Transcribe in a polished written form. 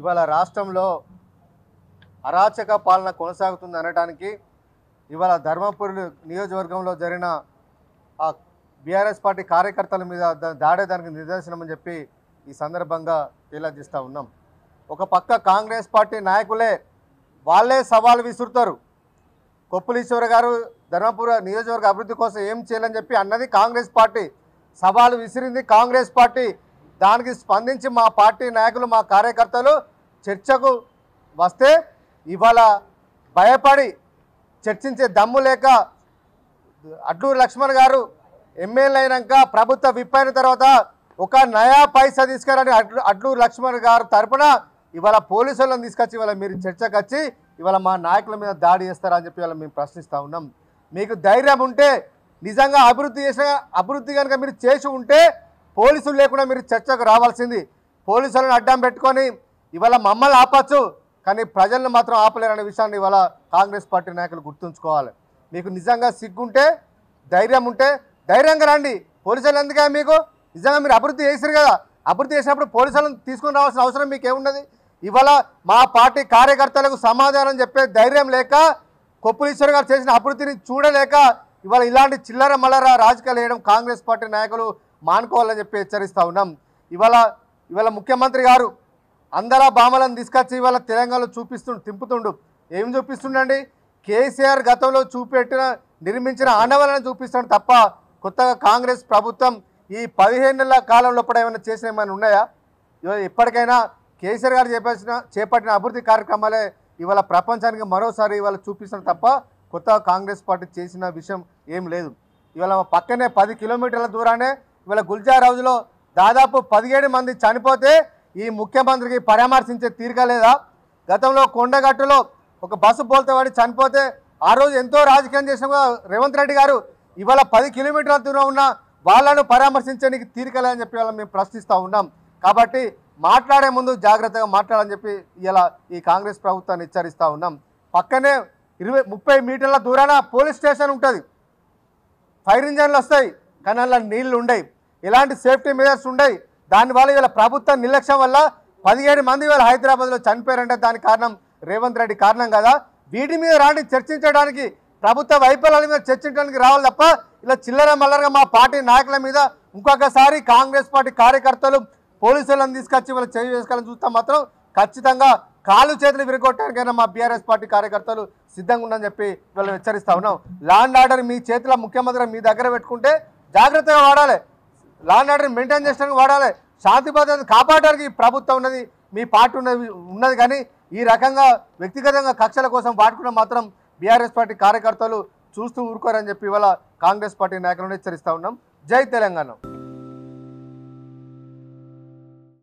ఇవాళ రాష్ట్రంలో అరాచక పాలన కొనసాగుతుంది అనడానికి ఇవాళ ధర్మపురి నియోజకవర్గంలో జరిగిన ఆ బీఆర్ఎస్ పార్టీ కార్యకర్తల మీద దాడే దానికి నిదర్శనం అని చెప్పి ఈ సందర్భంగా తెలియజేస్తూ ఉన్నాం. ఒక పక్క కాంగ్రెస్ పార్టీ నాయకులే వాళ్ళే సవాల్ విసురుతారు. కొప్పులీశ్వర గారు ధర్మపురి నియోజకవర్గ అభివృద్ధి కోసం ఏం చేయాలని చెప్పి అన్నది కాంగ్రెస్ పార్టీ, సవాలు విసిరింది కాంగ్రెస్ పార్టీ. దానికి స్పందించి మా పార్టీ నాయకులు మా కార్యకర్తలు చర్చకు వస్తే ఇవాళ భయపడి చర్చించే దమ్ము లేక అడ్లూరు లక్ష్మణ్ గారు ఎమ్మెల్యే అయినాక ప్రభుత్వ విప్ అయిన తర్వాత ఒక నయా పైసా తీసుకురాని అడ్లూరు లక్ష్మణ్ గారు తరపున ఇవాళ పోలీసులను తీసుకొచ్చి ఇవాళ మీరు చర్చకు వచ్చి ఇవాళ మా నాయకుల మీద దాడి చేస్తారని చెప్పి ఇవాళ మేము ప్రశ్నిస్తూ ఉన్నాం. మీకు ధైర్యం ఉంటే నిజంగా అభివృద్ధి కనుక మీరు చేసి ఉంటే పోలీసులు లేకుండా మీరు చర్చకు రావాల్సింది. పోలీసులను అడ్డం పెట్టుకొని ఇవాళ మమ్మల్ని ఆపచ్చు, కానీ ప్రజలను మాత్రం ఆపలేరనే విషయాన్ని ఇవాళ కాంగ్రెస్ పార్టీ నాయకులు గుర్తుంచుకోవాలి. మీకు నిజంగా సిగ్గుంటే ధైర్యం ఉంటే ధైర్యంగా రండి. పోలీసులు ఎందుకే మీకు నిజంగా మీరు అభివృద్ధి చేశారు కదా, అభివృద్ధి చేసినప్పుడు పోలీసులను తీసుకొని రావాల్సిన అవసరం మీకేమున్నది? ఇవాళ మా పార్టీ కార్యకర్తలకు సమాధానం చెప్పే ధైర్యం లేక కొప్పులీశ్వర్ గారు చేసిన అభివృద్ధిని చూడలేక ఇవాళ ఇలాంటి చిల్లర మల్లర రాజకీయాలు వేయడం కాంగ్రెస్ పార్టీ నాయకులు మానుకోవాలని చెప్పి హెచ్చరిస్తూ ఉన్నాం. ఇవాళ ముఖ్యమంత్రి గారు అందరా బామలను తీసుకొచ్చి ఇవాళ తెలంగాణలో తింపుతుండు. ఏం చూపిస్తుండండి? కేసీఆర్ గతంలో నిర్మించిన ఆనవాళ్ళని చూపిస్తాడు తప్ప కొత్తగా కాంగ్రెస్ ప్రభుత్వం ఈ 15 నెలల కాలంలో ఏమైనా చేసిన ఏమైనా ఉన్నాయా? ఇప్పటికైనా కేసీఆర్ గారు చేపట్టిన అభివృద్ధి కార్యక్రమాలే ఇవాళ ప్రపంచానికి మరోసారి ఇవాళ చూపిస్తాడు తప్ప కొత్తగా కాంగ్రెస్ పార్టీ చేసిన విషయం ఏం లేదు. ఇవాళ పక్కనే 10 కిలోమీటర్ల దూరానే ఇవాళ గుల్జార్ హౌస్లో దాదాపు 17 మంది చనిపోతే ఈ ముఖ్యమంత్రికి పరామర్శించే తీరిక లేదా? గతంలో కొండగట్టులో ఒక బస్సు బోల్తే వాడి చనిపోతే ఆ రోజు ఎంతో రాజకీయం చేసిన రేవంత్ రెడ్డి గారు ఇవాళ 10 కిలోమీటర్ల దూరం ఉన్న వాళ్ళను పరామర్శించడానికి తీరిక లేదని చెప్పి ఇవాళ మేము ప్రశ్నిస్తూ ఉన్నాం. కాబట్టి మాట్లాడే ముందు జాగ్రత్తగా మాట్లాడాలని చెప్పి ఇలా ఈ కాంగ్రెస్ ప్రభుత్వాన్ని హెచ్చరిస్తూ ఉన్నాం. పక్కనే 20-30 మీటర్ల దూరాన పోలీస్ స్టేషన్ ఉంటుంది, ఫైర్ ఇంజన్లు వస్తాయి, కానీ అలా నీళ్లు ఉండయి, ఎలాంటి సేఫ్టీ మెజర్స్ ఉండయి. దానివల్ల ఇవాళ ప్రభుత్వం నిర్లక్ష్యం వల్ల 17 మంది ఇవాళ హైదరాబాద్లో చనిపోయారంటే దానికి కారణం రేవంత్ రెడ్డి కారణం కదా. వీటి మీద రాని చర్చించడానికి ప్రభుత్వ వైఫల్యాల మీద చర్చించడానికి రావాలి తప్ప ఇలా చిల్లర మల్లరగా మా పార్టీ నాయకుల మీద ఇంకొకసారి కాంగ్రెస్ పార్టీ కార్యకర్తలు పోలీసులను తీసుకొచ్చి వాళ్ళు చేయి వేసుకోవాలని చూస్తే మాత్రం ఖచ్చితంగా కాలు చేతులు విరగొట్టడానికైనా మా బీఆర్ఎస్ పార్టీ కార్యకర్తలు సిద్ధంగా ఉందని చెప్పి వాళ్ళు హెచ్చరిస్తూ ఉన్నాం. లా అండ్ ఆర్డర్ మీ చేతిలో ముఖ్యమంత్రి మీ దగ్గర పెట్టుకుంటే జాగ్రత్తగా వాడాలి, లా అండ్ ఆర్డర్ మెయింటైన్ చేయడానికి వాడాలి, శాంతి భద్రత కాపాడడానికి ప్రభుత్వం ఉన్నది, మీ పార్టీ ఉన్నది కానీ ఈ రకంగా వ్యక్తిగతంగా కక్షల కోసం వాడుకున్న మాత్రం బీఆర్ఎస్ పార్టీ కార్యకర్తలు చూస్తూ ఊరుకోరని చెప్పి ఇవాళ కాంగ్రెస్ పార్టీ నాయకులను హెచ్చరిస్తూ ఉన్నాం. జై తెలంగాణ.